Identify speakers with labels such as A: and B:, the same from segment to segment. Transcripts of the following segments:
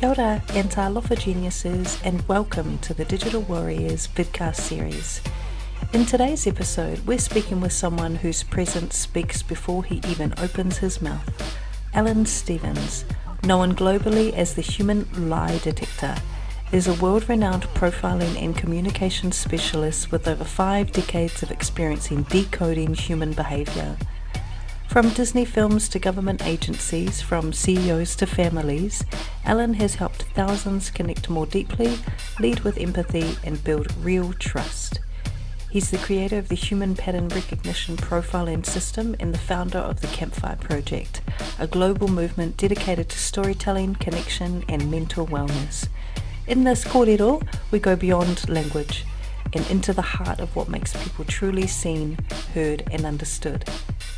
A: Kia ora and talofa geniuses, and welcome to the Digital Warriors vidcast series. In today's episode, we're speaking with someone whose presence speaks before he even opens his mouth. Alan Stevens, known globally as the Human Lie Detector, is a world-renowned profiling and communication specialist with over 5 decades of experience in decoding human behaviour. From Disney films to government agencies, from CEOs to families, Alan has helped thousands connect more deeply, lead with empathy, and build real trust. He's the creator of the Human Pattern Recognition Profiling System and the founder of the Campfire Project, a global movement dedicated to storytelling, connection, and mental wellness. In this kōrero, we go beyond language and into the heart of what makes people truly seen, heard, and understood.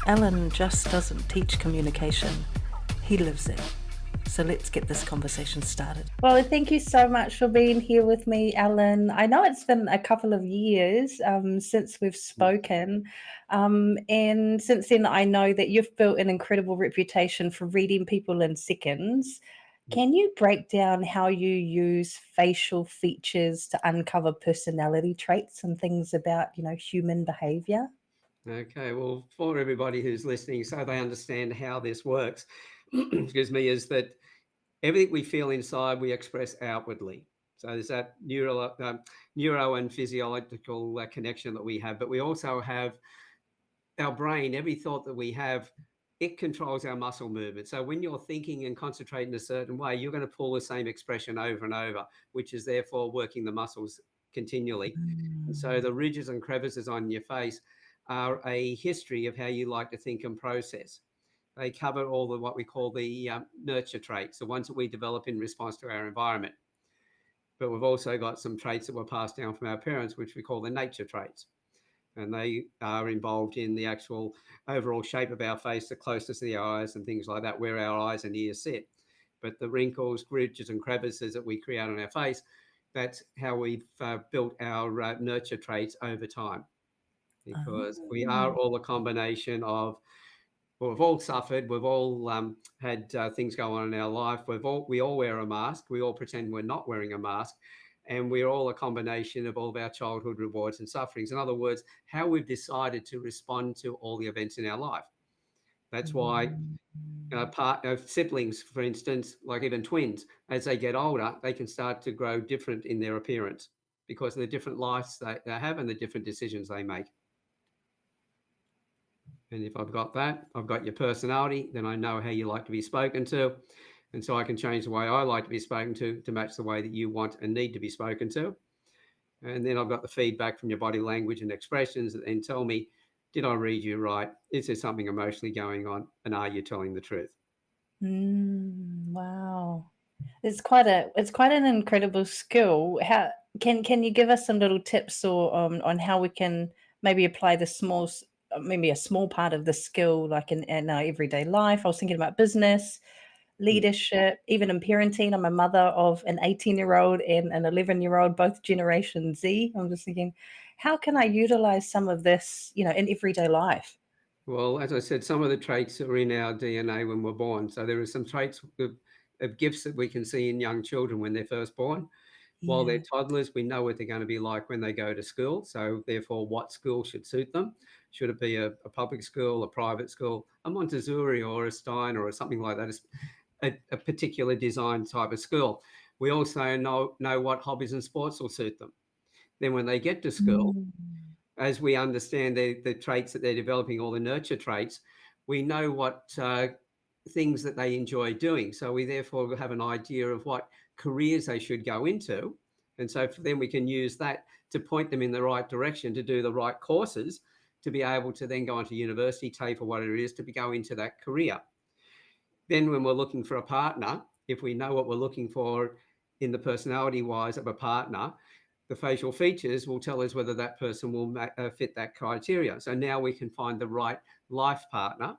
A: Alan just doesn't teach communication, he lives it. So let's get this conversation started. Well, thank you so much for being here with me, Alan. I know it's been a couple of years since we've spoken. And since then, I know that you've built an incredible reputation for reading people in seconds. Can you break down how you use facial features to uncover personality traits and things about, human behavior?
B: Okay, well, for everybody who's listening, so they understand how this works, excuse me, is that everything we feel inside, we express outwardly. So there's that neuro and physiological connection that we have, but we also have our brain. Every thought that we have, it controls our muscle movement. So when you're thinking and concentrating a certain way, you're going to pull the same expression over and over, which is therefore working the muscles continually. And so the ridges and crevices on your face are a history of how you like to think and process. They cover all the what we call the nurture traits, the ones that we develop in response to our environment. But we've also got some traits that were passed down from our parents, which we call the nature traits. And they are involved in the actual overall shape of our face, the closeness of the eyes and things like that, where our eyes and ears sit. But the wrinkles, ridges and crevices that we create on our face, that's how we've built our nurture traits over time. Because we are all a combination of, well, we've all suffered, we've all had things go on in our life, we all wear a mask, we all pretend we're not wearing a mask, and we're all a combination of all of our childhood rewards and sufferings. In other words, how we've decided to respond to all the events in our life. That's why siblings, for instance, like even twins, as they get older, they can start to grow different in their appearance because of the different lives they have and the different decisions they make. And if I've got that, I've got your personality, then I know how you like to be spoken to. And so I can change the way I like to be spoken to match the way that you want and need to be spoken to. And then I've got the feedback from your body language and expressions that then tell me, did I read you right? Is there something emotionally going on? And are you telling the truth?
A: Wow. It's quite an incredible skill. How can you give us some little tips or on how we can maybe apply the maybe a small part of the skill like in our everyday life? I was thinking about business, leadership, even in parenting. I'm a mother of an 18-year-old and an 11-year-old, both Generation Z. I'm just thinking, how can I utilize some of this, in everyday life?
B: Well, as I said, some of the traits are in our DNA when we're born. So there are some traits of gifts that we can see in young children when they're first born. While they're
A: Yeah.
B: toddlers, we know what they're going to be like when they go to school. So therefore, what school should suit them? Should it be a public school, a private school, a Montessori or a Stein or something like that? A particular design type of school. We also know what hobbies and sports will suit them. Then when they get to school,
A: Mm.
B: as we understand the traits that they're developing, all the nurture traits, we know what things that they enjoy doing. So we therefore have an idea of what careers they should go into. And so then we can use that to point them in the right direction, to do the right courses, to be able to then go on to university, TAFE or whatever it is, to go into that career. Then when we're looking for a partner, if we know what we're looking for in the personality wise of a partner, the facial features will tell us whether that person will fit that criteria. So now we can find the right life partner.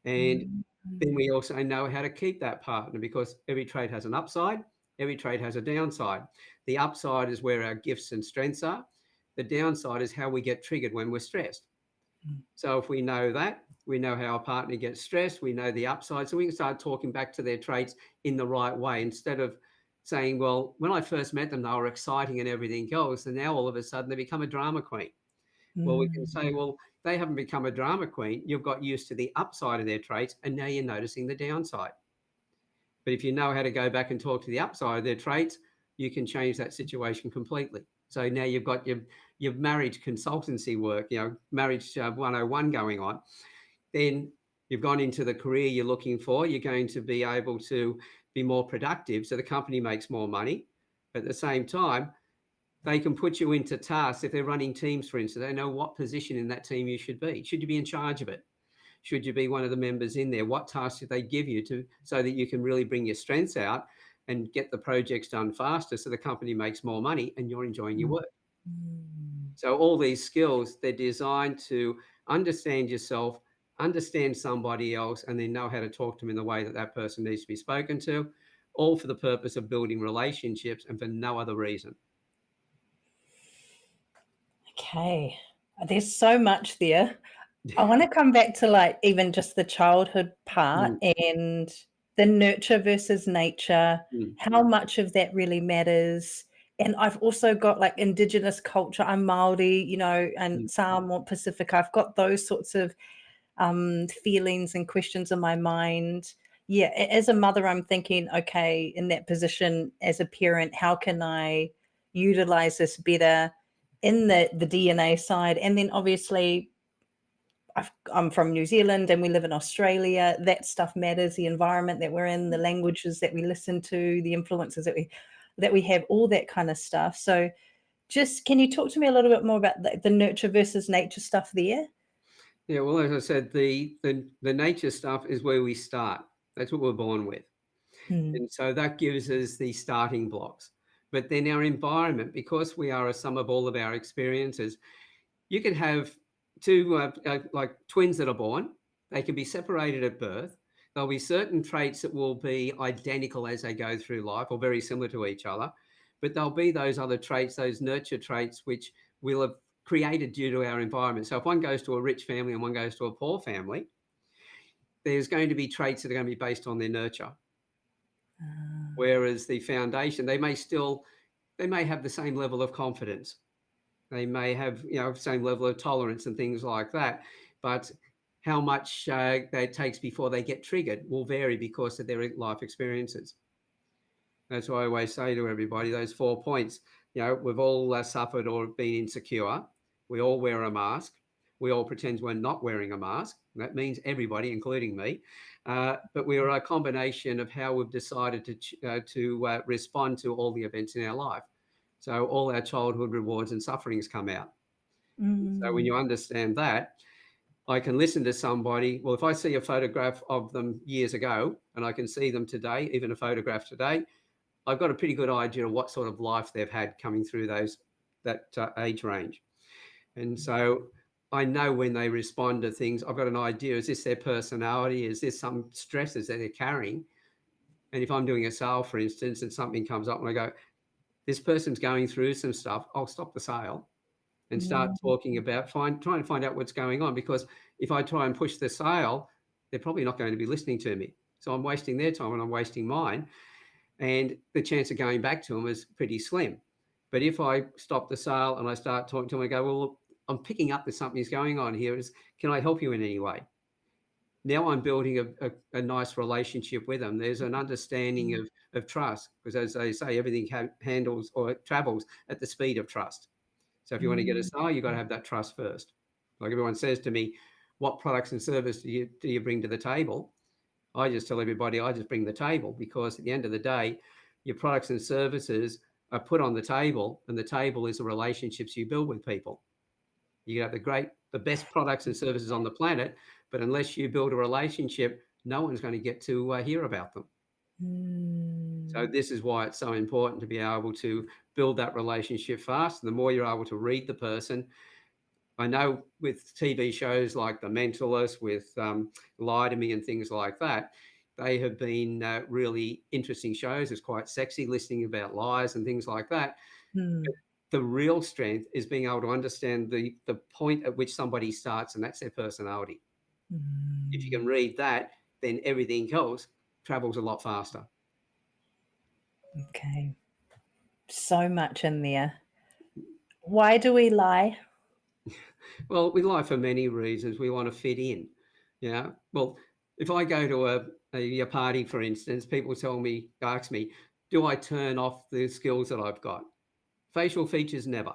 B: And then we also know how to keep that partner, because every trait has an upside, every trait has a downside. The upside is where our gifts and strengths are. The downside is how we get triggered when we're stressed. So if we know that, we know how a partner gets stressed, we know the upside, so we can start talking back to their traits in the right way instead of saying, well, when I first met them, they were exciting and everything else. And now all of a sudden they become a drama queen. Well, we can say, well, they haven't become a drama queen. You've got used to the upside of their traits, and now you're noticing the downside. But if you know how to go back and talk to the upside of their traits, you can change that situation completely. So now you've got your marriage consultancy work, marriage 101 going on. Then you've gone into the career you're looking for. You're going to be able to be more productive, so the company makes more money. At the same time, they can put you into tasks. If they're running teams, for instance, they know what position in that team you should be. Should you be in charge of it? Should you be one of the members in there? What tasks should they give you so that you can really bring your strengths out and get the projects done faster, so the company makes more money and you're enjoying your work? So all these skills, they're designed to understand yourself, understand somebody else, and then know how to talk to them in the way that that person needs to be spoken to, all for the purpose of building relationships and for no other reason.
A: Okay, there's so much there. I want to come back to like even just the childhood part and the nurture versus nature, how much of that really matters. And I've also got like Indigenous culture. I'm Māori, and Samoa Pacific. I've got those sorts of feelings and questions in my mind. Yeah, as a mother, I'm thinking, okay, in that position as a parent, how can I utilize this better in the DNA side? And then obviously I'm from New Zealand and we live in Australia. That stuff matters. The environment that we're in, the languages that we listen to, the influences that we have, all that kind of stuff. So just, can you talk to me a little bit more about the nurture versus nature stuff there?
B: Yeah, well, as I said, the nature stuff is where we start. That's what we're born with. And so that gives us the starting blocks. But then our environment, because we are a sum of all of our experiences, you can have two like twins that are born. They can be separated at birth. There'll be certain traits that will be identical as they go through life or very similar to each other. But there'll be those other traits, those nurture traits, which we'll have created due to our environment. So if one goes to a rich family and one goes to a poor family, there's going to be traits that are going to be based on their nurture. Whereas the foundation, they may have the same level of confidence. They may have, same level of tolerance and things like that. But how much that takes before they get triggered will vary because of their life experiences. That's why I always say to everybody, those 4 points, we've all suffered or been insecure. We all wear a mask. We all pretend we're not wearing a mask. That means everybody, including me. But we are a combination of how we've decided to respond to all the events in our life. So all our childhood rewards and sufferings come out. So when you understand that, I can listen to somebody. Well, if I see a photograph of them years ago and I can see them today, even a photograph today, I've got a pretty good idea of what sort of life they've had coming through that age range. And so I know when they respond to things, I've got an idea. Is this their personality? Is this some stresses that they're carrying? And if I'm doing a sale, for instance, and something comes up and I go, this person's going through some stuff, I'll stop the sale and start talking about trying to find out what's going on. Because if I try and push the sale, they're probably not going to be listening to me. So I'm wasting their time and I'm wasting mine. And the chance of going back to them is pretty slim. But if I stop the sale and I start talking to them, I go, well, I'm picking up that something's going on here. Can I help you in any way? Now I'm building a nice relationship with them. There's an understanding of trust, because as they say, everything handles or travels at the speed of trust. So if you want to get a sale, you've got to have that trust first. Like everyone says to me, what products and services do you bring to the table? I just tell everybody, I just bring the table, because at the end of the day, your products and services are put on the table, and the table is the relationships you build with people. You have the best products and services on the planet, but unless you build a relationship, no one's going to get to hear about them. So this is why it's so important to be able to build that relationship fast. The more you're able to read the person. I know with TV shows like The Mentalist, with Lie to Me and things like that, they have been really interesting shows. It's quite sexy, listening about lies and things like that. But the real strength is being able to understand the point at which somebody starts, and that's their personality. If you can read that, then everything else travels a lot faster.
A: Okay. So much in there. Why do we lie?
B: Well, we lie for many reasons. We want to fit in. Yeah. Well, if I go to a party, for instance, people ask me, do I turn off the skills that I've got? Facial features, never.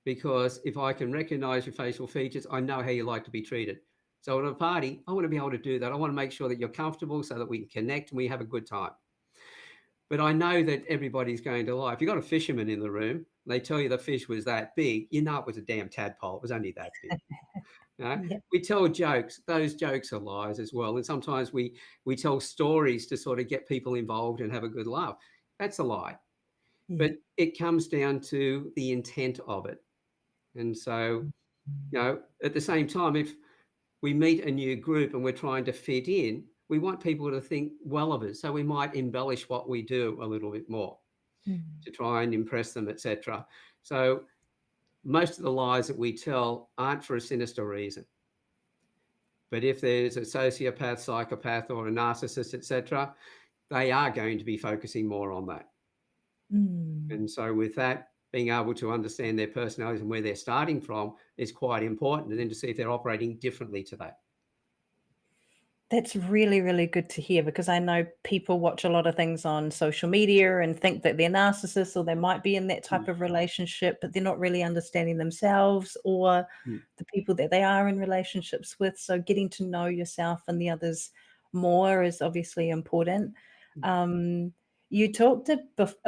B: Because if I can recognize your facial features, I know how you like to be treated. So at a party, I want to be able to do that. I want to make sure that you're comfortable so that we can connect and we have a good time. But I know that everybody's going to lie. If you've got a fisherman in the room, they tell you the fish was that big, you know it was a damn tadpole. It was only that big. You know?
A: Yeah.
B: We tell jokes. Those jokes are lies as well. And sometimes we tell stories to sort of get people involved and have a good laugh. That's a lie.
A: Yeah.
B: But it comes down to the intent of it. And so, at the same time, if we meet a new group and we're trying to fit in, we want people to think well of us. So we might embellish what we do a little bit more
A: Mm.
B: to try and impress them, etc. So most of the lies that we tell aren't for a sinister reason. But if there's a sociopath, psychopath, or a narcissist, etc., they are going to be focusing more on that.
A: Mm.
B: And so with that, being able to understand their personalities and where they're starting from is quite important. And then to see if they're operating differently to that.
A: That's really, really good to hear because I know people watch a lot of things on social media and think that they're narcissists or they might be in that
B: Mm,
A: type of relationship, but they're not really understanding themselves or
B: mm,
A: the people that they are in relationships with. So getting to know yourself and the others more is obviously important.
B: mm.
A: Um, you talked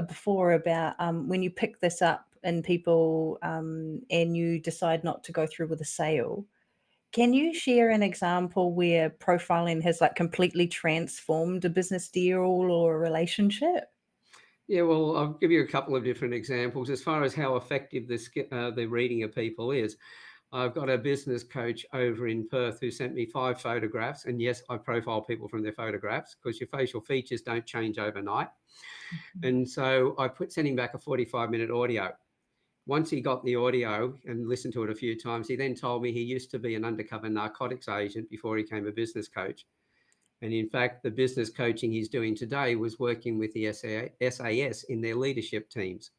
A: before about when you pick this up in people and you decide not to go through with a sale. Can you share an example where profiling has, like, completely transformed a business deal or a relationship?
B: Yeah, well, I'll give you a couple of different examples. As far as how effective the reading of people is, I've got a business coach over in Perth who sent me 5 photographs. And yes, I profile people from their photographs because your facial features don't change overnight.
A: Mhm.
B: And so I sent him back a 45-minute audio. Once he got the audio and listened to it a few times, he then told me he used to be an undercover narcotics agent before he became a business coach. And in fact, the business coaching he's doing today was working with the SAS in their leadership teams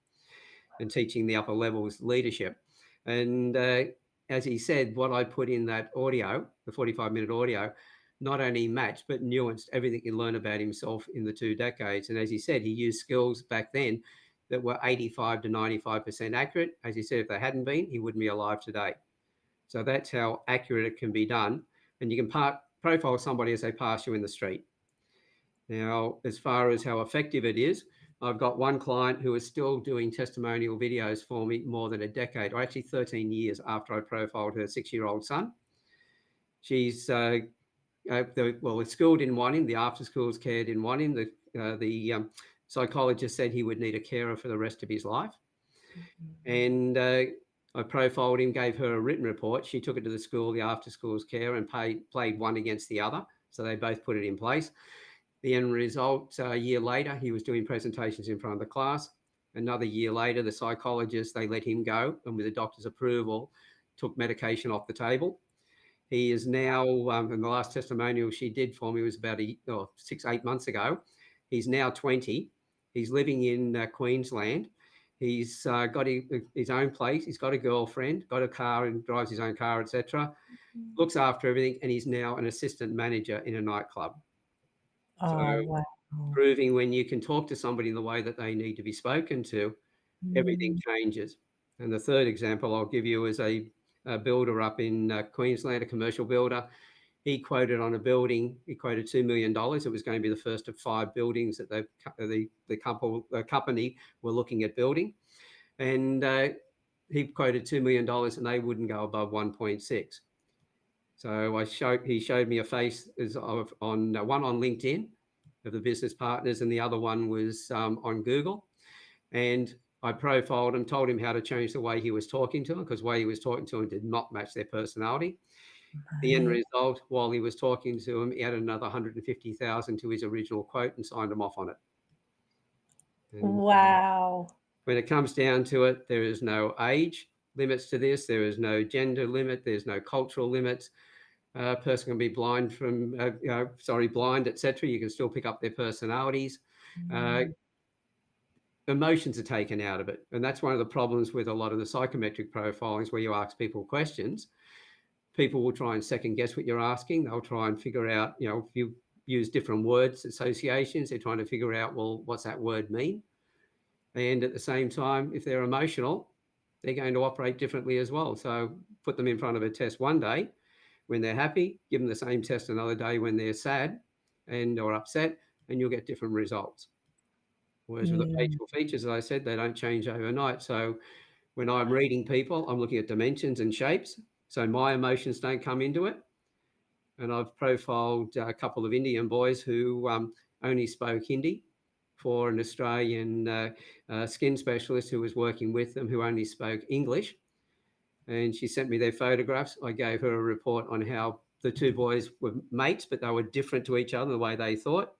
B: and teaching the upper levels leadership. And as he said, what I put in that audio, the 45-minute audio, not only matched but nuanced everything he learned about himself in the 2 decades. And as he said, he used skills back then that were 85 to 95% accurate. As he said, if they hadn't been, he wouldn't be alive today. So that's how accurate it can be done. And you can profile somebody as they pass you in the street. Now, as far as how effective it is, I've got one client who is still doing testimonial videos for me more than a decade, or actually 13 years after I profiled her 6-year-old son. She's the school didn't want him, the after schools care didn't want him. The psychologist said he would need a carer for the rest of his life. And I profiled him, gave her a written report. She took it to the school, the after schools care, and played one against the other. So they both put it in place. The end result, a year later, he was doing presentations in front of the class. Another year later, the psychologist, they let him go, and with the doctor's approval, took medication off the table. He is now, and the last testimonial she did for me was about 6-8 months ago. He's now 20. He's living in Queensland. He's got his own place. He's got a girlfriend, got a car and drives his own car, etc. Looks after everything, and he's now an assistant manager in a nightclub.
A: Oh,
B: So
A: wow.
B: proving when you can talk to somebody in the way that they need to be spoken to, everything
A: Mm.
B: changes. And the third example I'll give you is a builder up in Queensland, a commercial builder. He quoted on a building, he quoted $2 million. It was going to be the first of 5 buildings that the company were looking at building. And he quoted $2 million and they wouldn't go above 1.6. So he showed me a face on one on LinkedIn of the business partners, and the other one was on Google. And I profiled him, told him how to change the way he was talking to him, because the way he was talking to him did not match their personality. The end
A: Right.
B: result, while he was talking to him, he added another 150,000 to his original quote and signed him off on it. And
A: Wow.
B: when it comes down to it, there is no age limits to this. There is no gender limit. There's no cultural limits. A person can be blind blind, etc. You can still pick up their personalities.
A: Mm.
B: emotions are taken out of it. And that's one of the problems with a lot of the psychometric profilings where you ask people questions. People will try and second guess what you're asking. They'll try and figure out, if you use different words, associations, they're trying to figure out, well, what's that word mean? And at the same time, if they're emotional, they're going to operate differently as well. So put them in front of a test one day when they're happy, give them the same test another day when they're sad or upset, and you'll get different results. Whereas with the
A: Mm.
B: facial features, as I said, they don't change overnight. So when I'm reading people, I'm looking at dimensions and shapes. So my emotions don't come into it. And I've profiled a couple of Indian boys who only spoke Hindi for an Australian skin specialist who was working with them who only spoke English. And she sent me their photographs. I gave her a report on how the two boys were mates, but they were different to each other the way they thought.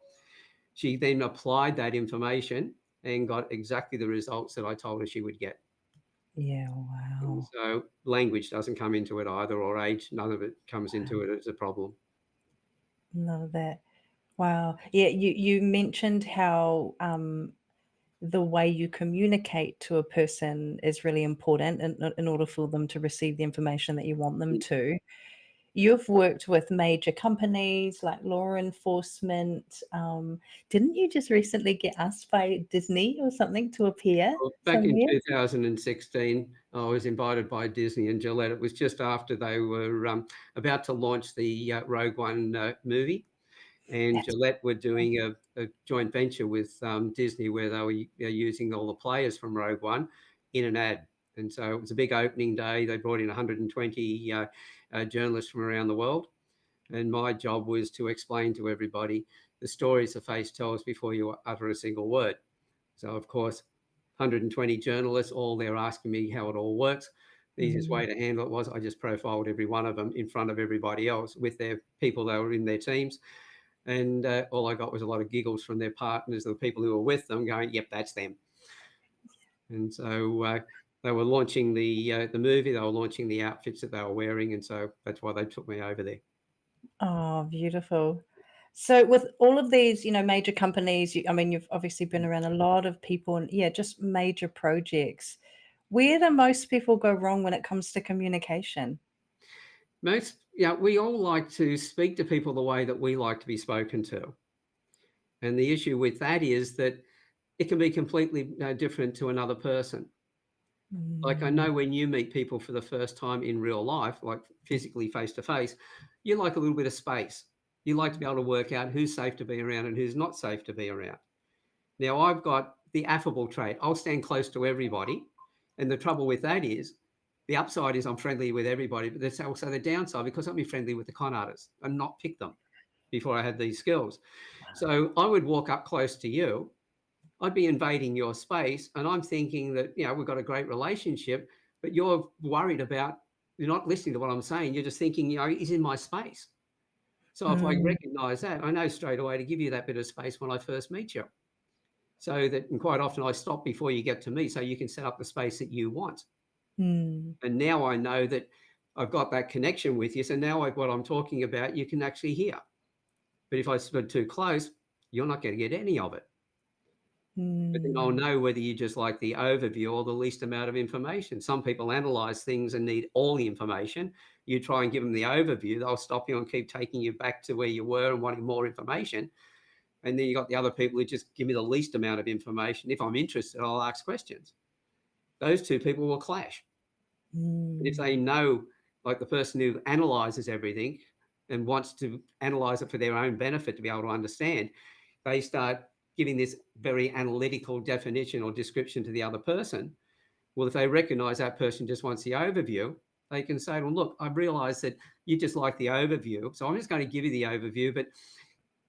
B: She then applied that information and got exactly the results that I told her she would get.
A: Yeah,
B: And
A: wow.
B: so language doesn't come into it either, or age, none of it comes into it as a problem.
A: Love that. Wow. Yeah, you mentioned how the way you communicate to a person is really important in order for them to receive the information that you want them to. You've worked with major companies like law enforcement. Didn't you just recently get asked by Disney or something to appear
B: Well, back in
A: somewhere?
B: 2016, I was invited by Disney and Gillette. It was just after they were about to launch the Rogue One movie. And
A: That's
B: Gillette were doing a joint venture with Disney where they were using all the players from Rogue One in an ad. And so it was a big opening day. They brought in 120 journalists from around the world. And my job was to explain to everybody the stories the face tells before you utter a single word. So, of course, 120 journalists, all they're asking me how it all works. The easiest way to handle it was I just profiled every one of them in front of everybody else with their people that were in their teams. And all I got was a lot of giggles from their partners, the people who were with them going, yep, that's them. And so they were launching the movie, they were launching the outfits that they were wearing. And so that's why they took me over there.
A: Oh, beautiful. So with all of these, major companies, I mean, you've obviously been around a lot of people and yeah, just major projects. Where do most people go wrong when it comes to communication?
B: We all like to speak to people the way that we like to be spoken to. And the issue with that is that it can be completely different to another person. Like I
A: Mm,
B: know when you meet people for the first time in real life, like physically face to face, you like a little bit of space. You like to be able to work out who's safe to be around and who's not safe to be around. Now, I've got the affable trait. I'll stand close to everybody. And the trouble with that is the upside is I'm friendly with everybody, but there's also the downside because I'll be friendly with the con artists and not pick them before I had these skills. So I would walk up close to you. I'd be invading your space and I'm thinking that, we've got a great relationship, but you're worried about, you're not listening to what I'm saying. You're just thinking, he's in my space. So if I
A: mm,
B: recognize that, I know straight away to give you that bit of space when I first meet you. So that, and quite often I stop before you get to me so you can set up the space that you want.
A: mm,
B: And now I know that I've got that connection with you. So now what I'm talking about, you can actually hear. But if I stood too close, you're not going to get any of it. But then I'll
A: mm,
B: know whether you just like the overview or the least amount of information. Some people analyze things and need all the information. You try and give them the overview, they'll stop you and keep taking you back to where you were and wanting more information. And then you got the other people who just give me the least amount of information. If I'm interested, I'll ask questions. Those two people will clash. And if
A: mm,
B: they know, like the person who analyzes everything and wants to analyze it for their own benefit to be able to understand, they start giving this very analytical definition or description to the other person. Well, if they recognize that person just wants the overview, they can say, well, look, I've realized that you just like the overview. So I'm just going to give you the overview, but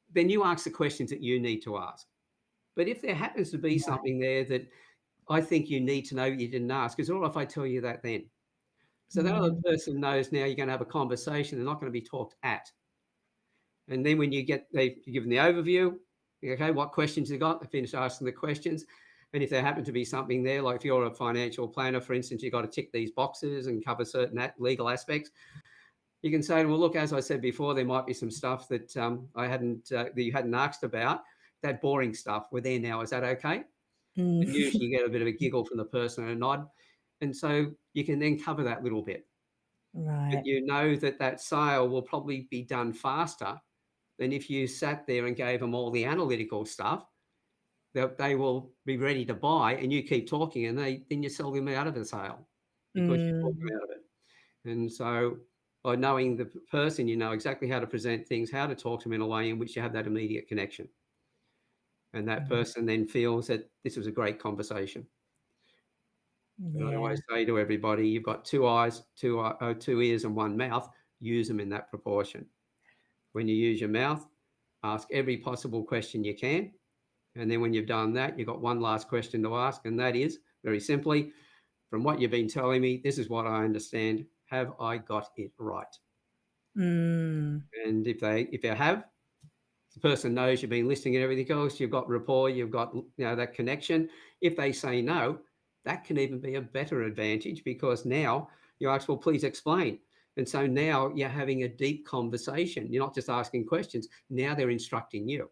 B: then you ask the questions that you need to ask. But if there happens to be something there that I think you need to know you didn't ask, it's all right if I tell you that then. So that other
A: mm,
B: person knows now you're going to have a conversation. They're not going to be talked at. And then when you give them the overview, okay, what questions you got? They finish asking the questions. And if there happen to be something there, like if you're a financial planner, for instance, you've got to tick these boxes and cover certain legal aspects. You can say, well, look, as I said before, there might be some stuff that that you hadn't asked about. That boring stuff, we're there now. Is that okay? And usually you get a bit of a giggle from the person and a nod. And so you can then cover that little bit. But
A: Right.
B: you know that that sale will probably be done faster than if you sat there and gave them all the analytical stuff that they will be ready to buy, and you keep talking, and then you sell them out of the sale because you talk
A: Mm.
B: them out of it. And so by knowing the person, you know exactly how to present things, how to talk to them in a way in which you have that immediate connection. And that person then feels that this was a great conversation. And I
A: Yeah.
B: always say to everybody, you've got two eyes, two ears, and one mouth. Use them in that proportion. When you use your mouth, ask every possible question you can. And then when you've done that, you've got one last question to ask. And that is, very simply, from what you've been telling me, this is what I understand. Have I got it right?
A: Mm.
B: And if you have, the person knows you've been listening and everything else, you've got rapport, you've got that connection. If they say no, that can even be a better advantage, because now you ask, well, please explain. And so now you're having a deep conversation. You're not just asking questions. Now they're instructing you.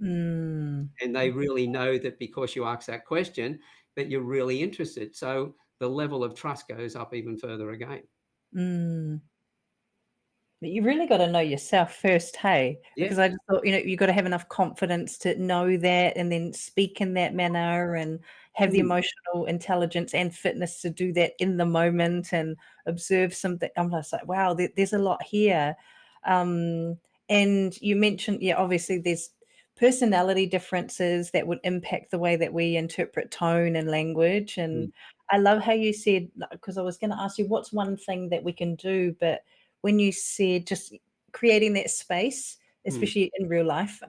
A: Mm.
B: And they really know that because you ask that question, that you're really interested. So the level of trust goes up even further again.
A: Mm. But you really got to know yourself first, hey?
B: Yeah.
A: Because I just thought, you got to have enough confidence to know that and then speak in that manner and have the
B: Mm,
A: emotional intelligence and fitness to do that in the moment and observe something. I'm just like, wow, there's a lot here. Um, and you mentioned, yeah, obviously there's personality differences that would impact the way that we interpret tone and language.
B: mm,
A: And I love how you said, because I was going to ask you, what's one thing that we can do, but when you said just creating that space,
B: mm,
A: especially in real life,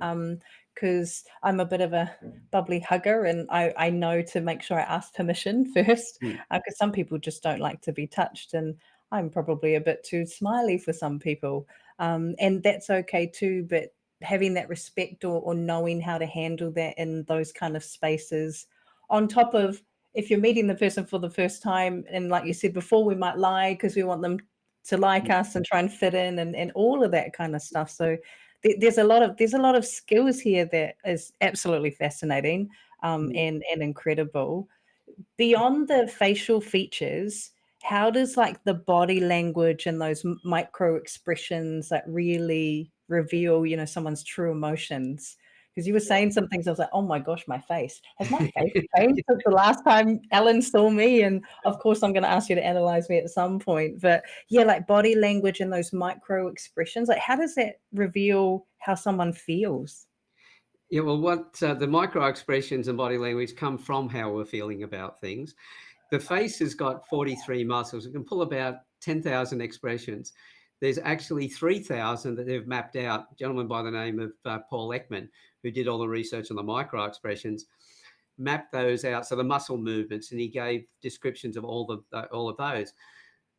A: because I'm a bit of a bubbly hugger and I know to make sure I ask permission first,
B: mm,
A: because some people just don't like to be touched, and I'm probably a bit too smiley for some people, and that's okay too. But having that respect or knowing how to handle that in those kind of spaces, on top of if you're meeting the person for the first time, and like you said before, we might lie because we want them to like
B: mm,
A: us and try and fit in and all of that kind of stuff. So there's a lot of skills here that is absolutely fascinating,
B: mm.
A: and incredible. Beyond the facial features, how does like the body language and those micro expressions that really reveal, someone's true emotions? Because you were saying some things, I was like, oh my gosh, my face. Has my face changed since the last time Ellen saw me? And of course, I'm going to ask you to analyze me at some point. But yeah, like body language and those micro expressions, like how does that reveal how someone feels?
B: Yeah, well, what the micro expressions and body language come from how we're feeling about things. The face has got 43 muscles. It can pull about 10,000 expressions. There's actually 3,000 that they've mapped out. A gentleman by the name of Paul Ekman, who did all the research on the micro expressions, mapped those out. So the muscle movements, and he gave descriptions of all of those.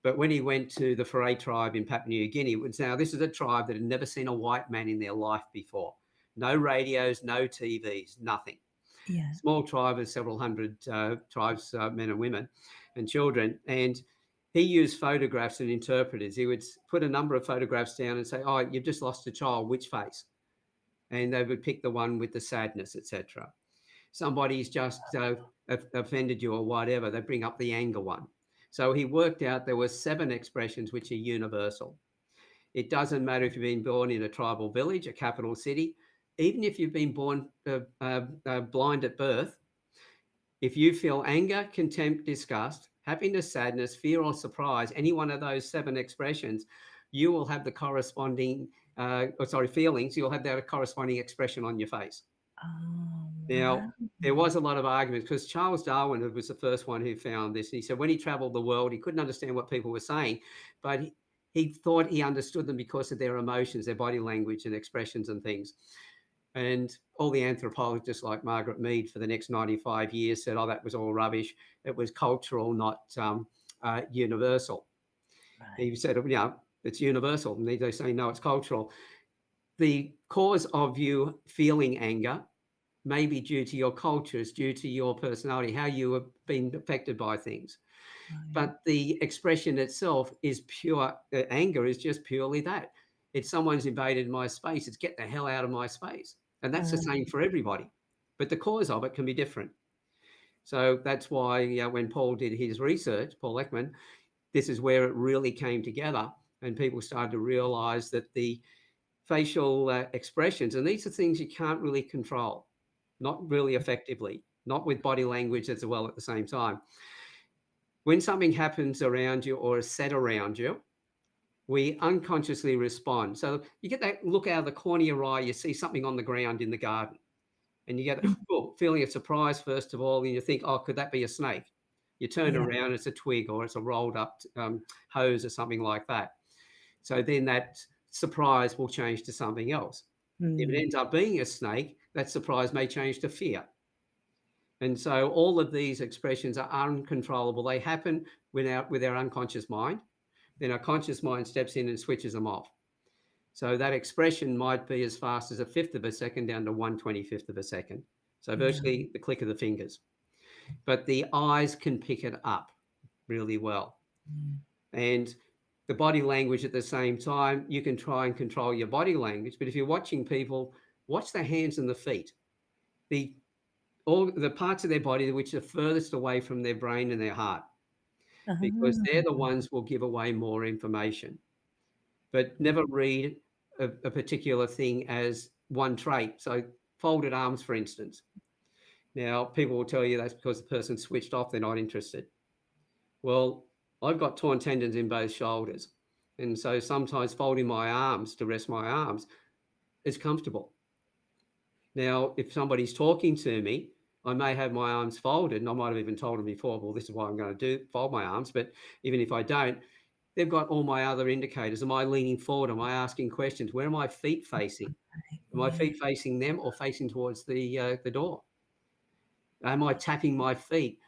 B: But when he went to the Faray tribe in Papua New Guinea, this is a tribe that had never seen a white man in their life before. No radios, no TVs, nothing.
A: Yeah.
B: Small tribe of several hundred tribes, men and women and children. And he used photographs and interpreters. He would put a number of photographs down and say, oh, you've just lost a child, which face? And they would pick the one with the sadness, etc. Somebody's just offended you or whatever, they bring up the anger one. So he worked out there were 7 expressions which are universal. It doesn't matter if you've been born in a tribal village, a capital city, even if you've been born blind at birth. If you feel anger, contempt, disgust, happiness, sadness, fear, or surprise, any one of those 7 expressions, you will have the corresponding, feelings, you'll have that corresponding expression on your face.
A: Oh,
B: Now,
A: wow.
B: there was a lot of arguments because Charles Darwin was the first one who found this. And he said when he traveled the world, he couldn't understand what people were saying, but he thought he understood them because of their emotions, their body language and expressions and things. And all the anthropologists like Margaret Mead for the next 95 years said, oh, that was all rubbish. It was cultural, not universal.
A: Right.
B: He said, it's universal. And they say, no, it's cultural. The cause of you feeling anger may be due to your cultures, due to your personality, how you have been affected by things.
A: Right.
B: But the expression itself is pure, anger is just purely that. It's someone's invaded my space. It's get the hell out of my space. And that's the
A: Uh,
B: same for everybody. But the cause of it can be different. So that's why when Paul did his research, Paul Ekman, this is where it really came together, and people started to realize that the facial expressions, and these are things you can't really control, not really effectively, not with body language as well at the same time. When something happens around you or is said around you, we unconsciously respond. So you get that look out of the corner of your eye, you see something on the ground in the garden, and you get a feeling of surprise, first of all, and you think, oh, could that be a snake? You turn
A: Yeah.
B: around, it's a twig or it's a rolled up hose or something like that. So then that surprise will change to something else. If it ends up being a snake, that surprise may change to fear. And so all of these expressions are uncontrollable. They happen with our unconscious mind. Then our conscious mind steps in and switches them off. So that expression might be as fast as a fifth of a second down to 1/25th of a second. So virtually the click of the fingers. But the eyes can pick it up really well. And the body language at the same time, you can try and control your body language. But if you're watching people, watch the hands and the feet. All the parts of their body which are furthest away from their brain and their heart, because they're the ones will give away more information. But never read a particular thing as one trait. So folded arms, for instance. Now, people will tell you that's because the person switched off, they're not interested. Well, I've got torn tendons in both shoulders. And so sometimes folding my arms to rest my arms is comfortable. Now, if somebody's talking to me, I may have my arms folded, and I might have even told them before, well, this is what I'm going to do, fold my arms. But even if I don't, they've got all my other indicators. Am I leaning forward? Am I asking questions? Where are my feet facing? Are my feet facing them or facing towards the door? Am I tapping my feet?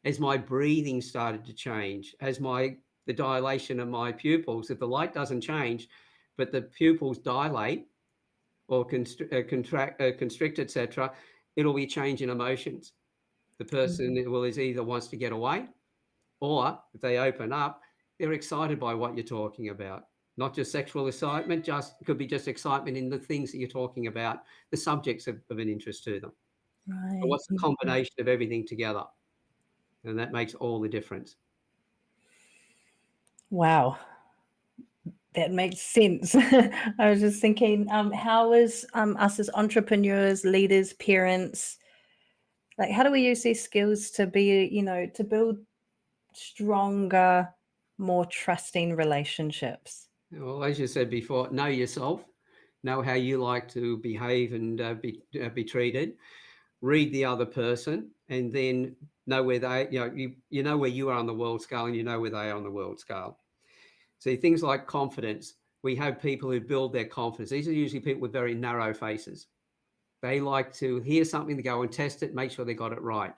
B: Has my breathing started to change? Has the dilation of my pupils, if the light doesn't change, but the pupils dilate or constrict, etc., it'll be a change in emotions. The person is either wants to get away, or if they open up, they're excited by what you're talking about. Not just sexual excitement, could be just excitement in the things that you're talking about, the subjects of an interest to them.
A: Right.
B: So what's the combination of everything together? And that makes all the difference.
A: Wow. That makes sense. I was just thinking, how is us as entrepreneurs, leaders, parents, like how do we use these skills to be, to build stronger, more trusting relationships?
B: Well, as you said before, know yourself, know how you like to behave and be treated. Read the other person, and then know where they, you know where you are on the world scale, and you know where they are on the world scale. See, things like confidence. We have people who build their confidence. These are usually people with very narrow faces. They like to hear something, to go and test it, make sure they got it right.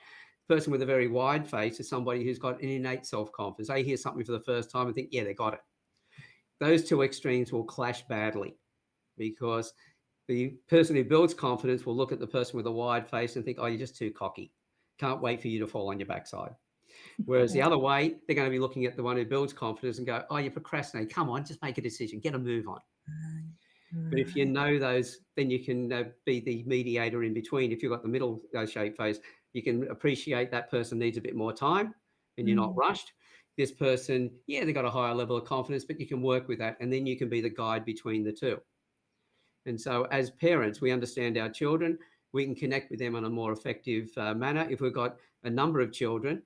B: The person with a very wide face is somebody who's got an innate self-confidence. They hear something for the first time and think, yeah, they got it. Those two extremes will clash badly, because the person who builds confidence will look at the person with a wide face and think, oh, you're just too cocky. Can't wait for you to fall on your backside. Whereas the other way, they're going to be looking at the one who builds confidence and go, oh, you procrastinate. Come on, just make a decision. Get a move on. But if you know those, then you can be the mediator in between. If you've got the middle shape face, you can appreciate that person needs a bit more time and you're not rushed. This person, yeah, they've got a higher level of confidence, but you can work with that. And then you can be the guide between the two. And so as parents, we understand our children. We can connect with them in a more effective manner. If we've got a number of children,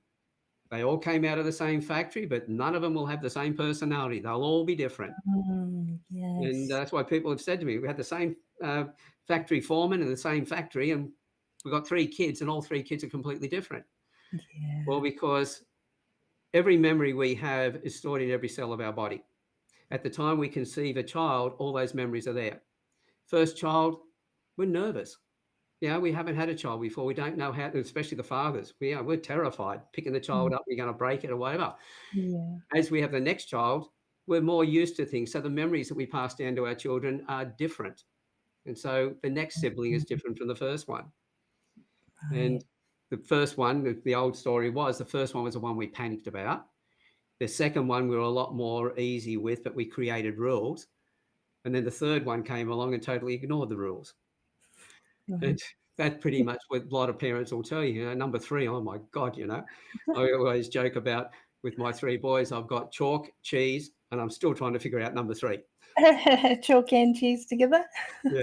B: they all came out of the same factory, but none of them will have the same personality. They'll all be different.
A: Yes.
B: And that's why people have said to me, we had the same factory foreman in the same factory, and we've got 3 kids, and all 3 kids are completely different.
A: Yeah.
B: Well, because every memory we have is stored in every cell of our body. At the time we conceive a child, all those memories are there. First child, we're nervous. We haven't had a child before. We don't know how, especially the fathers. We're terrified picking the child up. You're going to break it or whatever.
A: Yeah.
B: As we have the next child, we're more used to things. So the memories that we pass down to our children are different. And so the next sibling is different from the first one.
A: Right.
B: And the first one, the old story was, the first one was the one we panicked about. The second one we were a lot more easy with, but we created rules. And then the third one came along and totally ignored the rules.
A: Right.
B: And that's pretty much what a lot of parents will tell you. Number three, oh my God, I always joke about with my three boys, I've got chalk, cheese, and I'm still trying to figure out number three.
A: Chalk and cheese together.
B: Yeah.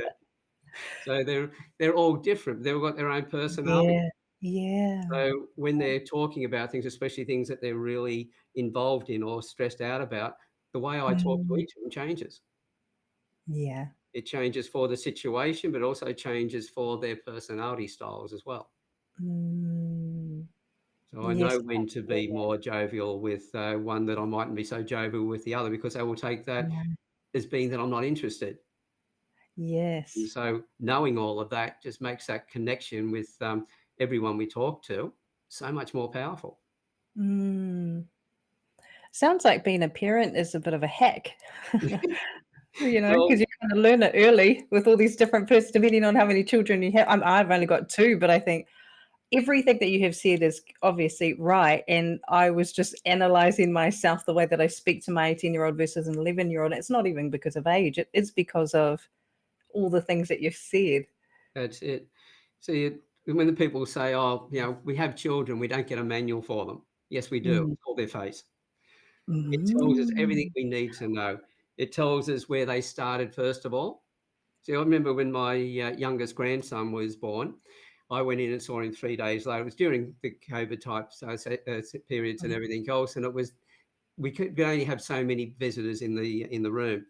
B: So they're all different. They've got their own personality.
A: Yeah, yeah.
B: So when they're talking about things, especially things that they're really involved in or stressed out about, the way I talk to
A: Mm,
B: each of them changes.
A: yeah.
B: It changes for the situation, but also changes for their personality styles as well.
A: Mm,
B: So I
A: yes,
B: know when to be more jovial with one that I mightn't be so jovial with the other, because they will take that
A: yeah.
B: as being that I'm not interested. And
A: Yes.
B: so knowing all of that just makes that connection with everyone we talk to so much more powerful.
A: Mm. Sounds like being a parent is a bit of a hack,
B: Well,
A: because you kind of learn it early with all these different depending on how many children you have. I've only got two, but I think everything that you have said is obviously right. And I was just analyzing myself, the way that I speak to my 18-year-old versus an 11-year-old. It's not even because of age, it's because of all the things that you've said.
B: that's it. See, when the people say, oh, we have children, we don't get a manual for them. Yes, we do.
A: Mm.
B: It's called their face. It tells us everything
A: Mm.
B: we need to know. It tells us where they started, first of all. See, I remember when my youngest grandson was born, I went in and saw him 3 days later. It was during the COVID type periods and everything else, and we could only have so many visitors in the room.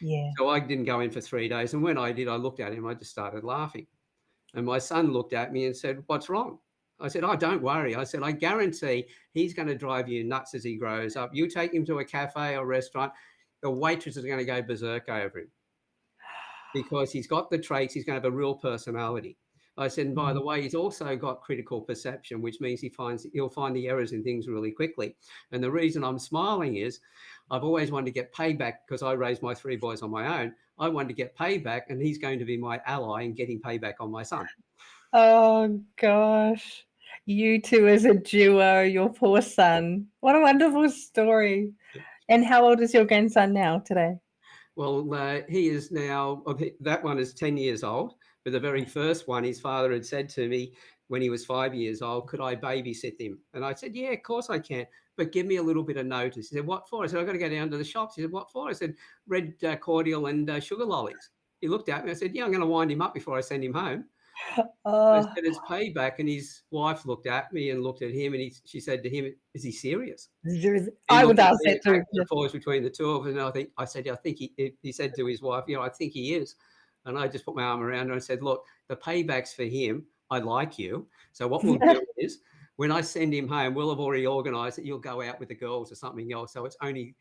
A: Yeah.
B: So I didn't go in for 3 days, and when I did, I looked at him. I just started laughing, and my son looked at me and said, "What's wrong?" I said, "Oh, don't worry." I said, "I guarantee he's going to drive you nuts as he grows up. You take him to a cafe or restaurant, the waitress is going to go berserk over him, because he's got the traits. He's going to have a real personality." I said, and by
A: Mm.
B: the way, he's also got critical perception, which means he'll find the errors in things really quickly. And the reason I'm smiling is I've always wanted to get payback, because I raised my three boys on my own. I wanted to get payback, and he's going to be my ally in getting payback on my son.
A: Oh gosh. You two as a duo, your poor son. What a wonderful story. And how old is your grandson now today?
B: Well, he is now, that one is 10 years old. But the very first one, his father had said to me when he was 5 years old, could I babysit him? And I said, yeah, of course I can, but give me a little bit of notice. He said, what for? I said, I've got to go down to the shops. He said, what for? I said, red cordial and sugar lollies. He looked at me. I said, yeah, I'm going to wind him up before I send him home. I
A: Oh,
B: said, it's payback. And his wife looked at me and looked at him, and she said to him, is he serious? He
A: I would
B: looked at
A: ask
B: me,
A: that too.
B: backwards and forwards between the two of us, and I said, I think he said to his wife, I think he is. And I just put my arm around her and said, look, the payback's for him. I like you. So what we'll do is, when I send him home, we'll have already organised that you'll go out with the girls or something else. So it's only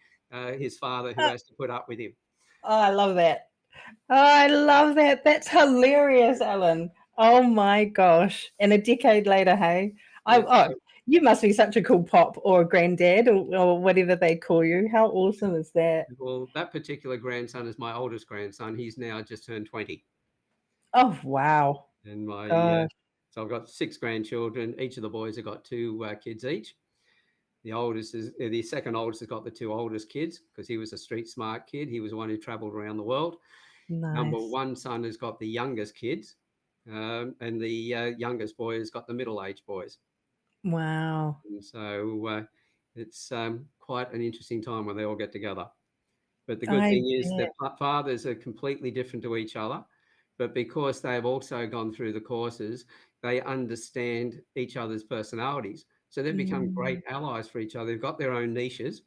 B: his father who has to put up with him.
A: Oh, I love that. Oh, I love that. That's hilarious, Alan. Oh my gosh. And a decade later, hey?
B: Yeah.
A: You must be such a cool pop or a granddad or whatever they call you. How awesome is that?
B: Well, that particular grandson is my oldest grandson. He's now just turned 20.
A: Oh, wow.
B: And
A: Gosh,
B: so I've got 6 grandchildren. Each of the boys have got 2 kids each. The second oldest has got the 2 oldest kids, because he was a street smart kid. He was the one who traveled around the world. Number
A: nice.
B: 1 son has got the youngest kids, and the youngest boy has got the middle-aged boys.
A: Wow.
B: And so it's quite an interesting time when they all get together. But the good
A: I
B: thing is
A: bet.
B: that fathers are completely different to each other. But because they've also gone through the courses, they understand each other's personalities. So they've become
A: Mm,
B: great allies for each other. They've got their own niches.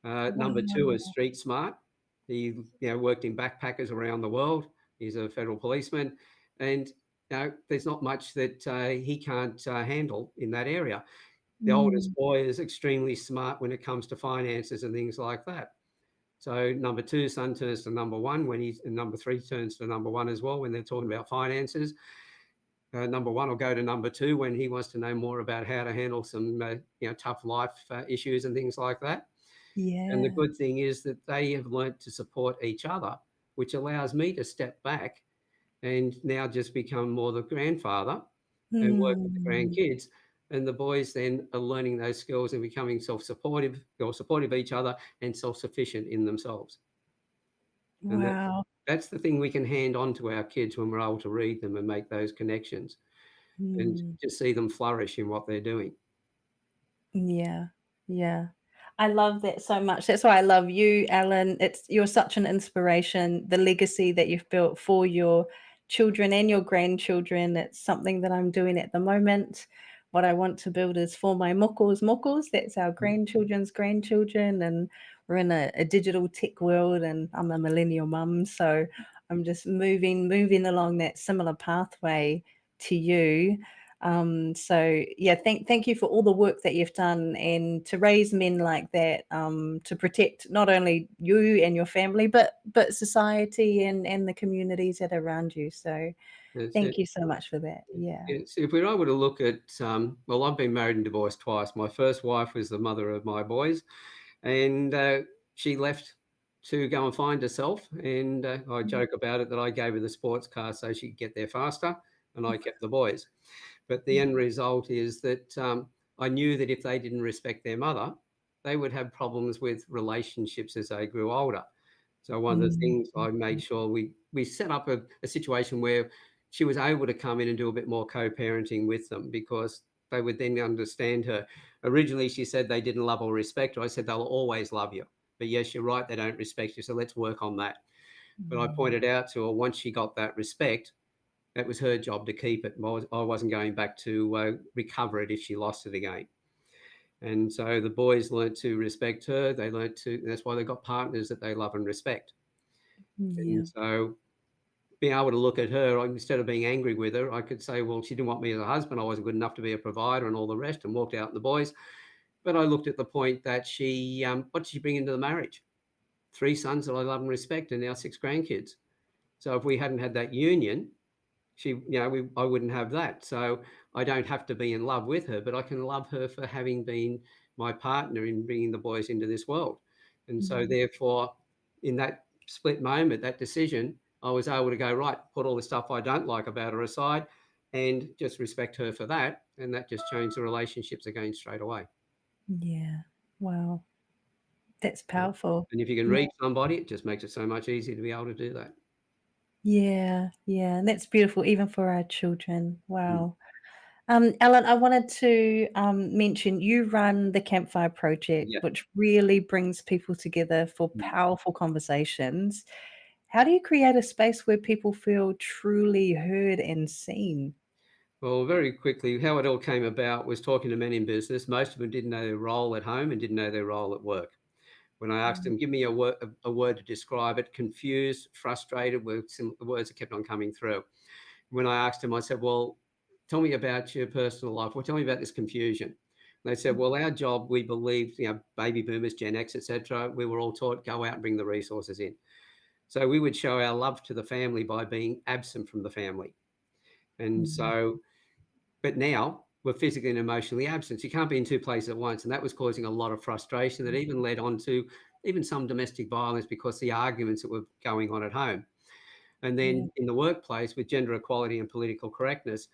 B: Number 2 is
A: wow.
B: street smart. He worked in backpackers around the world. He's a federal policeman. And there's not much that he can't handle in that area. The oldest
A: Mm,
B: boy is extremely smart when it comes to finances and things like that. So number 2 son turns to number 1 and number 3 turns to number 1 as well when they're talking about finances. Number 1 will go to number 2 when he wants to know more about how to handle some tough life issues and things like that. And the
A: yeah.
B: good thing is that they have learnt to support each other, which allows me to step back and now just become more the grandfather and work with the
A: Mm,
B: grandkids. And the boys then are learning those skills and becoming self-supportive or supportive of each other and self-sufficient in themselves. And
A: wow.
B: that's the thing we can hand on to our kids when we're able to read them and make those connections. and
A: Mm.
B: just see them flourish in what they're doing.
A: Yeah, yeah. I love that so much. That's why I love you, Alan. You're such an inspiration. The legacy that you've built for your children and your grandchildren, it's something that I'm doing at the moment. What I want to build is for my mokos. That's our grandchildren's grandchildren. And we're in a digital tech world, and I'm a millennial mum. So I'm just moving along that similar pathway to you. So yeah, thank you for all the work that you've done and to raise men like that, to protect not only you and your family, but society and the communities that are around you. So
B: That's it.
A: thank you so much for that. Yeah.
B: It's, if we're able to look at, well, I've been married and divorced twice. My first wife was the mother of my boys, and she left to go and find herself. And I joke about it that I gave her the sports car so she could get there faster, and I kept the boys. But the end result is that I knew that if they didn't respect their mother, they would have problems with relationships as they grew older. So one of the
A: Mm,
B: things I made sure we set up a situation where she was able to come in and do a bit more co-parenting with them, because they would then understand her. Originally, she said they didn't love or respect her. I said they'll always love you. But yes, you're right, they don't respect you. So let's work on that. But I
A: mm,
B: pointed out to her, once she got that respect, that was her job to keep it. I wasn't going back to recover it if she lost it again. And so the boys learnt to respect her. They learnt to, that's why they got partners that they love and respect.
A: yeah.
B: And so being able to look at her, instead of being angry with her, I could say, well, she didn't want me as a husband. I wasn't good enough to be a provider and all the rest, and walked out the boys. But I looked at the point that what did she bring into the marriage? 3 sons that I love and respect, and now 6 grandkids. So if we hadn't had that union, I wouldn't have that. So I don't have to be in love with her, but I can love her for having been my partner in bringing the boys into this world. And so
A: Mm,
B: therefore, in that split moment, that decision, I was able to go, right, put all the stuff I don't like about her aside and just respect her for that. And that just changed the relationships again straight away.
A: yeah. Wow. That's
B: Yeah.
A: powerful.
B: And if you can
A: Yeah.
B: read somebody, it just makes it so much easier to be able to do that.
A: Yeah. Yeah. And that's beautiful, even for our children.
B: Mm.
A: Wow. Ellen, I wanted to mention you run the Campfire Project,
B: Yeah.
A: which really brings people together for
B: Mm.
A: powerful conversations. How do you create a space where people feel truly heard and seen?
B: Well, very quickly, how it all came about was talking to men in business. Most of them didn't know their role at home and didn't know their role at work. When I asked
A: Mm,
B: them, give me a word to describe it, confused, frustrated were some words that kept on coming through. When I asked them, I said, well, tell me about your personal life. Well, tell me about this confusion. And they said,
A: mm,
B: well, our job, we believe, baby boomers, Gen X, etc. We were all taught, go out and bring the resources in. So we would show our love to the family by being absent from the family. And
A: mm,
B: so but now we're physically and emotionally absent. You can't be in 2 places at once. And that was causing a lot of frustration that even led on to even some domestic violence because the arguments that were going on at home. And
A: yeah,
B: then in the workplace with gender equality and political correctness,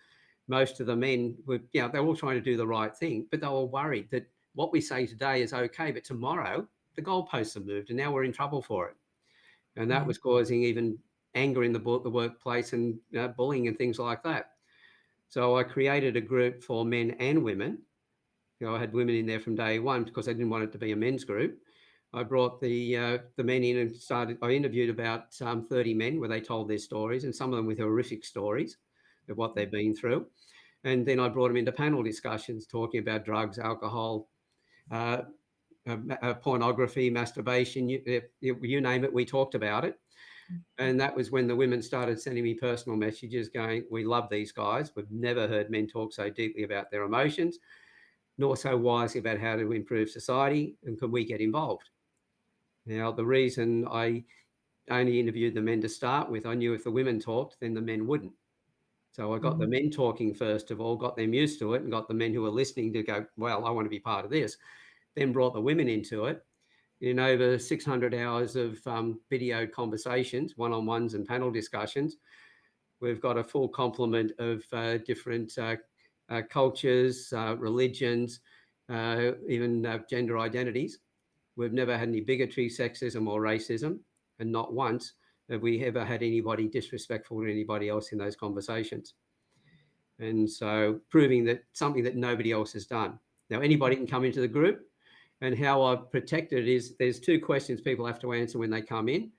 B: most of the men were, they're all trying to do the right thing, but they were worried that what we say today is okay, but tomorrow the goalposts have moved and now we're in trouble for it. And that
A: yeah.
B: was causing even anger in the workplace and bullying and things like that. So I created a group for men and women. I had women in there from day one because I didn't want it to be a men's group. I brought the men in and started. I interviewed about 30 men where they told their stories, and some of them with horrific stories of what they've been through. And then I brought them into panel discussions talking about drugs, alcohol, uh, pornography, masturbation, you name it. We talked about it. And that was when the women started sending me personal messages going, we love these guys. We've never heard men talk so deeply about their emotions, nor so wisely about how to improve society. And can we get involved? Now, the reason I only interviewed the men to start with, I knew if the women talked, then the men wouldn't. So I got the
A: Mm,
B: men talking first of all, got them used to it, and got the men who were listening to go, well, I want to be part of this. Then brought the women into it. In over 600 hours of video conversations, one-on-ones and panel discussions, we've got a full complement of different cultures, religions, even gender identities. We've never had any bigotry, sexism, or racism, and not once have we ever had anybody disrespectful to anybody else in those conversations. And so proving that something that nobody else has done. Now, anybody can come into the group, and how I've protected it is there's 2 questions people have to answer when they come in.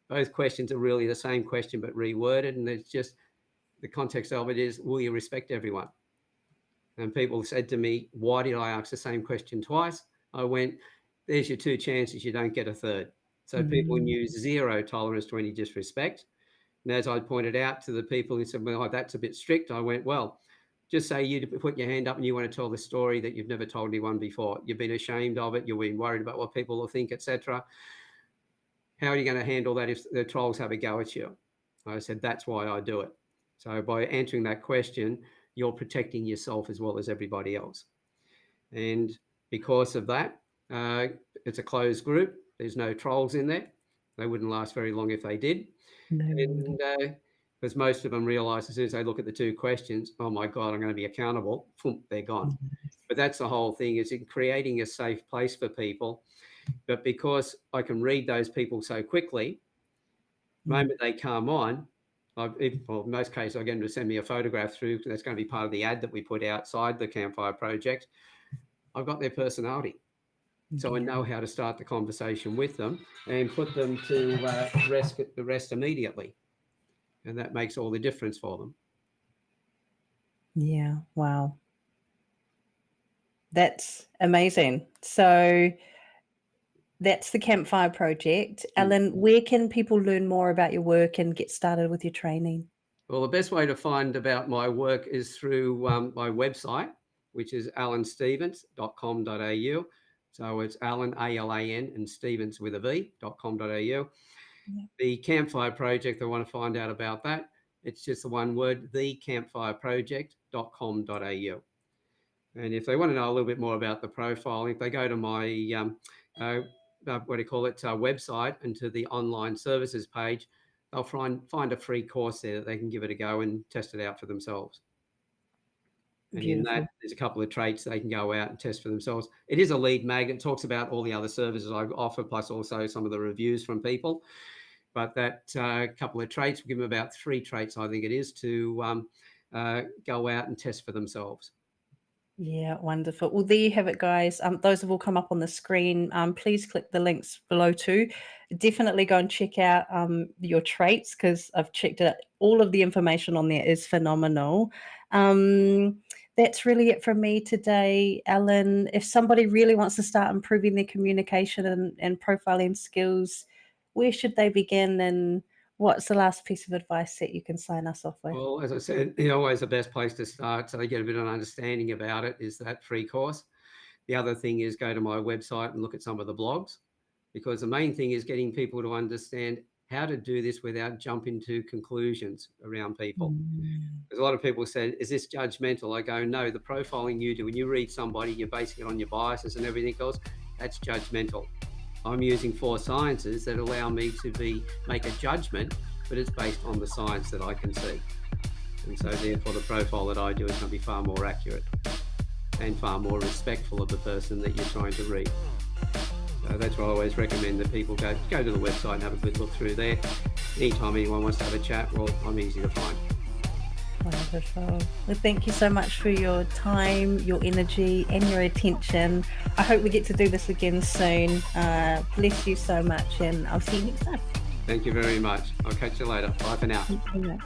B: Both questions are really the same question, but reworded. And it's just the context of it is, will you respect everyone? And people said to me, why did I ask the same question twice? I went, there's your 2 chances, you don't get a third. So people knew 0 tolerance to any disrespect. And as I pointed out to the people who said, well, that's a bit strict, I went, well, just say you put your hand up and you want to tell the story that you've never told anyone before. You've been ashamed of it. You've been worried about what people will think, etc. How are you going to handle that if the trolls have a go at you? I said, that's why I do it. So by answering that question, you're protecting yourself as well as everybody else. And because of that, it's a closed group. There's no trolls in there. They wouldn't last very long if they did.
A: No.
B: And because most of them realise as soon as they look at the 2 questions, oh my God, I'm going to be accountable, they're gone. But that's the whole thing, is in creating a safe place for people. But because I can read those people so quickly, the moment they come on, in most cases, I get them to send me a photograph through. That's going to be part of the ad that we put outside the Campfire Project. I've got their personality. So I know how to start the conversation with them and put them to rest immediately. And that makes all the difference for them.
A: Yeah, wow. That's amazing. So that's the Campfire Project. Alan, where can people learn more about your work and get started with your training?
B: Well, the best way to find about my work is through my website, which is alanstevens.com.au. So it's Alan, A-L-A-N, and Stevens with a V.com.au. Yeah. The Campfire Project, I want to find out about that. It's just the one word, thecampfireproject.com.au. And if they want to know a little bit more about the profiling, if they go to my, website and to the online services page, they'll find a free course there that they can give it a go and test it out for themselves. And
A: Beautiful.
B: in that, there's a couple of traits they can go out and test for themselves. It is a lead magnet. It talks about all the other services I offer, plus also some of the reviews from people. But that couple of traits, we'll give them about 3 traits, I think it is, to go out and test for themselves.
A: Yeah, wonderful. Well, there you have it, guys. Those have all come up on the screen. Please click the links below too. Definitely go and check out your traits, because I've checked it. All of the information on there is phenomenal. That's really it from me today, Alan. If somebody really wants to start improving their communication and profiling skills, where should they begin, and what's the last piece of advice that you can sign us off with?
B: Well, as I said, always the best place to start, so they get a bit of an understanding about it, is that free course. The other thing is go to my website and look at some of the blogs, because the main thing is getting people to understand how to do this without jumping to conclusions around people. Because a lot of people say, is this judgmental? I go, no, the profiling you do, when you read somebody, you're basing it on your biases and everything else, that's judgmental. I'm using 4 sciences that allow me to make a judgment, but it's based on the science that I can see. And so therefore the profile that I do is going to be far more accurate and far more respectful of the person that you're trying to read. So that's why I always recommend that people go to the website and have a good look through there. Anytime anyone wants to have a chat, well, I'm easy to find.
A: Wonderful. Well, thank you so much for your time, your energy, and your attention. I hope we get to do this again soon. Bless you so much, and I'll see you next time.
B: Thank you very much. I'll catch you later. Bye for now.
A: Thank you.